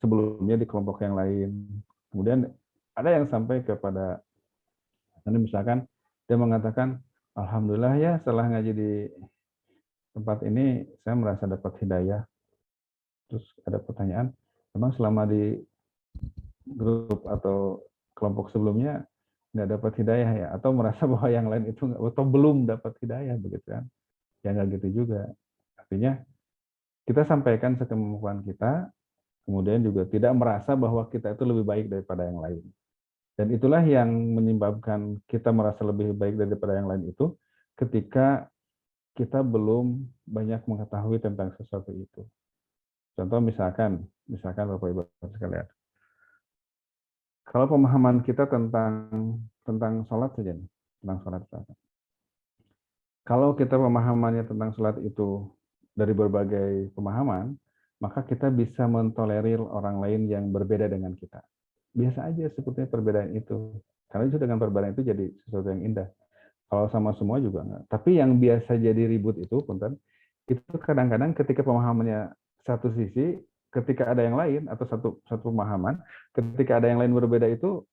sebelumnya di kelompok yang lain. Kemudian ada yang sampai kepada, nanti misalkan dia mengatakan, alhamdulillah ya setelah ngaji di tempat ini saya merasa dapat hidayah. Terus ada pertanyaan, memang selama di grup atau kelompok sebelumnya nggak dapat hidayah ya, atau merasa bahwa yang lain itu atau belum dapat hidayah begitu kan? Ya nggak gitu juga. Artinya kita sampaikan sekemampuan kita, Kemudian juga tidak merasa bahwa kita itu lebih baik daripada yang lain. Dan itulah yang menyebabkan kita merasa lebih baik daripada yang lain itu ketika kita belum banyak mengetahui tentang sesuatu itu. Contoh misalkan Bapak Ibu sekalian, kalau pemahaman kita tentang sholat saja, tentang sholat. Kalau kita pemahamannya tentang sholat itu dari berbagai pemahaman, maka kita bisa mentolerir orang lain yang berbeda dengan kita. Biasa aja sebetulnya perbedaan itu. Karena itu dengan perbedaan itu jadi sesuatu yang indah. Kalau sama semua juga enggak. Tapi yang biasa jadi ribut itu, punten, itu kadang-kadang ketika pemahamannya satu sisi, ketika ada yang lain atau satu pemahaman, ketika ada yang lain berbeda itu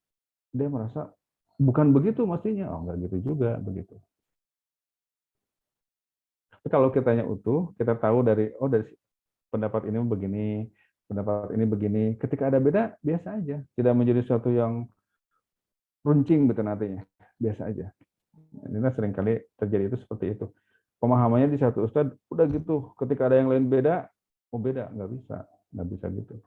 dia merasa bukan begitu mestinya. Oh, enggak gitu juga begitu. Tapi kalau kitanya utuh, kita tahu dari pendapat ini begini, pendapat ini begini. Ketika ada beda, biasa aja. Tidak menjadi sesuatu yang runcing betul nantinya. Biasa aja. Ini seringkali terjadi itu seperti itu. Pemahamannya di satu ustadz, udah gitu. Ketika ada yang lain beda, beda. Nggak bisa gitu.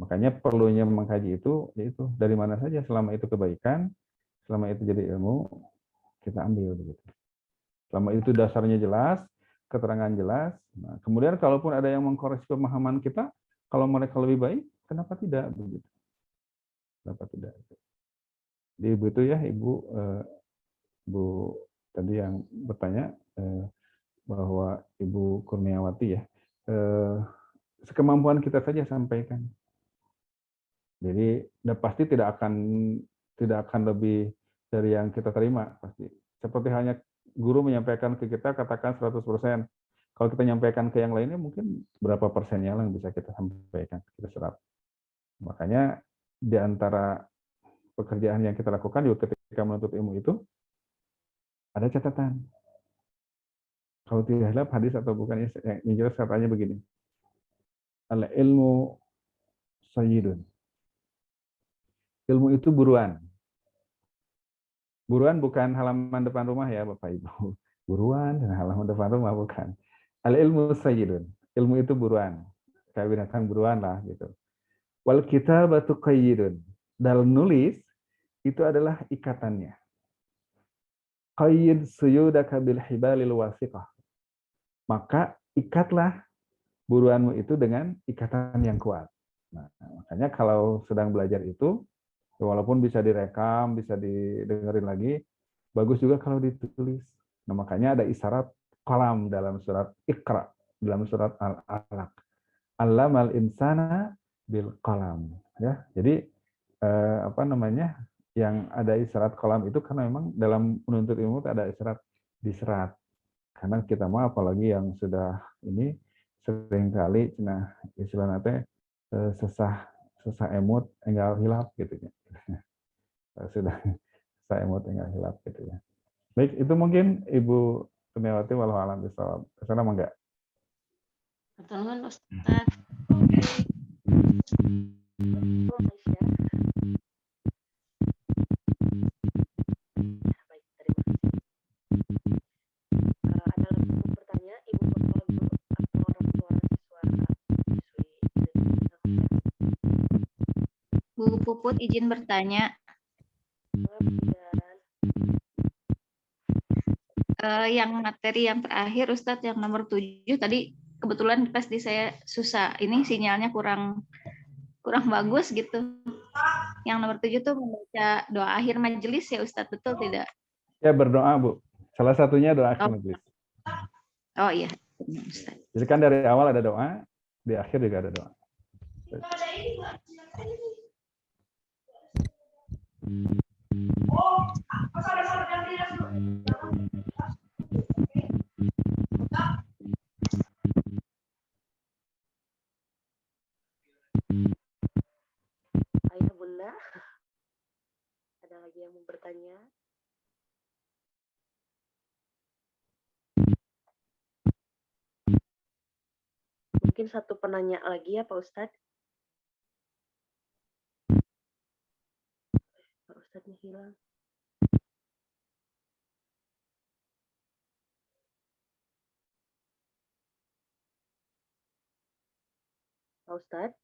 Makanya perlunya mengkaji itu, yaitu dari mana saja selama itu kebaikan, selama itu jadi ilmu, kita ambil begitu. Selama itu dasarnya jelas, keterangan jelas. Nah, kemudian kalaupun ada yang mengkoreksi pemahaman kita, kalau mereka lebih baik, kenapa tidak begitu? Kenapa tidak? Jadi begitu ya Ibu tadi yang bertanya bahwa Ibu Kurniawati ya, sekemampuan kita saja sampaikan. Jadi pasti tidak akan lebih dari yang kita terima pasti. Seperti hanya guru menyampaikan ke kita katakan 100%. Kalau kita nyampaikan ke yang lainnya mungkin berapa persennya yang bisa kita sampaikan, kita serap. Makanya di antara pekerjaan yang kita lakukan juga ketika menuntut ilmu itu ada catatan. Kalau tidak hilaf hadis atau bukan yang jelas katanya begini. Al ilmu sayyidun. Ilmu itu buruan. Buruan bukan halaman depan rumah ya Bapak Ibu. Buruan dan halaman depan rumah bukan. Al ilmu sayyidun. Ilmu itu buruan. Kayak binatang buruan lah gitu. Wal kitabatu qayyidun. Dalam nulis itu adalah ikatannya. Qayyid suyudaka bil hibalil wasiqah. Maka ikatlah buruanmu itu dengan ikatan yang kuat. Nah, makanya kalau sedang belajar itu walaupun bisa direkam, bisa didengerin lagi, bagus juga kalau ditulis. Nah, makanya ada isyarat qalam dalam surat Iqra, dalam surat Al-Alaq. Allamal insana bil qalam. Ya, jadi yang ada isyarat qalam itu karena memang dalam menuntut ilmu ada isyarat diserat. Karena kita mah apalagi yang sudah ini seringkali nah istilahnya teh sesah emut enggal hilap gitu ya. Sudah saya mau tinggal hilap gitu ya. Baik, itu mungkin Ibu Kurniawati walau alam bisawab. Kesana mah enggak? Pertolongan Ustaz. Baik, terima kasih. Ada lagi yang mau bertanya, Ibu Bapak Guru atau orang tua siswi? Bu Puput izin bertanya. Yang materi yang terakhir Ustadz yang nomor 7 tadi kebetulan pas di saya susah ini sinyalnya kurang bagus gitu. Yang nomor 7 tuh membaca doa akhir majelis ya Ustadz, betul tidak? Ya berdoa Bu. Salah satunya doa akhir majelis. Oh iya. Ustadz. Jadi kan dari awal ada doa, di akhir juga ada doa. Ayah Bunda, ada lagi yang mau bertanya? Mungkin satu penanya lagi ya Pak Ustadz. Pak Ustadznya hilang. Pak Ustadz?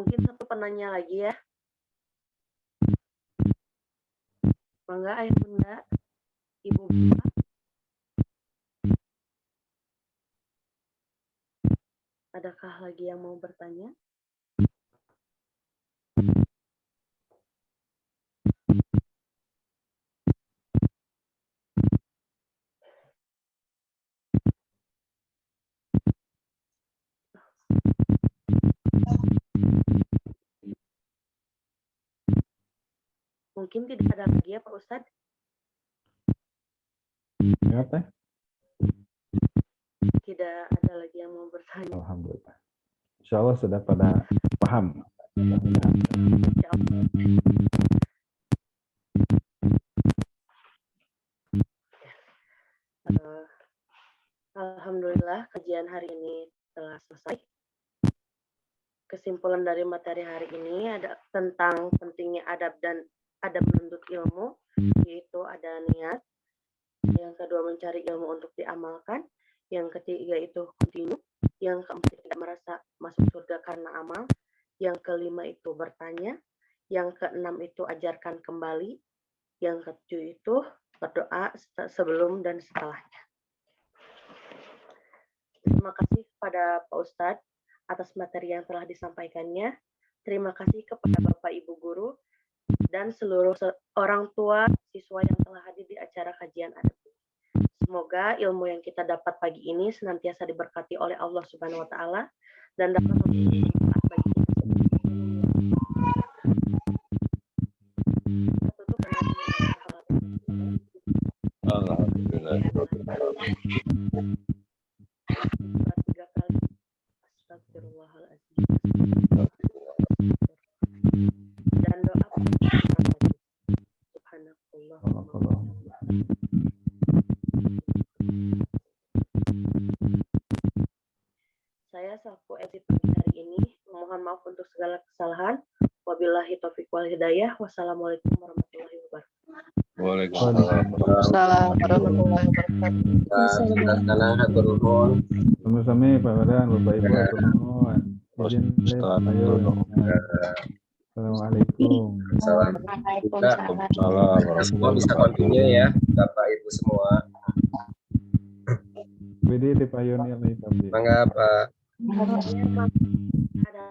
Mungkin satu penanya lagi ya. Mangga ayah bunda, ibu bapak. Adakah lagi yang mau bertanya? Mungkin tidak ada lagi ya Pak Ustadz. Ya, Teh? Tidak ada lagi yang mau bertanya. Alhamdulillah. Insya Allah sudah pada paham. Insya Allah. Alhamdulillah kajian hari ini telah selesai. Kesimpulan dari materi hari ini ada tentang pentingnya adab dan adab menuntut ilmu, yaitu ada niat. Yang kedua mencari ilmu untuk diamalkan. Yang ketiga itu kontinu. Yang keempat tidak merasa masuk surga karena amal. Yang kelima itu bertanya. Yang keenam itu ajarkan kembali. Yang ketujuh itu berdoa sebelum dan setelahnya. Terima kasih kepada Pak Ustadz atas materi yang telah disampaikannya. Terima kasih kepada Bapak Ibu Guru dan seluruh orang tua siswa yang telah hadir di acara kajian adab. Semoga ilmu yang kita dapat pagi ini senantiasa diberkati oleh Allah Subhanahu wa taala dan dapat memberi manfaat bagi kita semua. Alhamdulillah. Tiga kali. Astagfirullahaladzim. Dan doa Subhanallah. Saya selaku MC pagi hari ini memohon maaf untuk segala kesalahan. Wabillahi taufiq wal hidayah. Wassalamualaikum warahmatullahi wabarakatuh. Waalaikumsalam. warahmatullahi wabarakatuh. Karena atur nuhun. Sama-sama Pak Badan, Bapak Ibu, atur nuhun. Izin deh, ayo. Assalamualaikum. Waalaikumsalam. Semua bisa continue ya, Bapak Ibu semua. Bidi di payun ini, Pak. Mangga Pak. Ada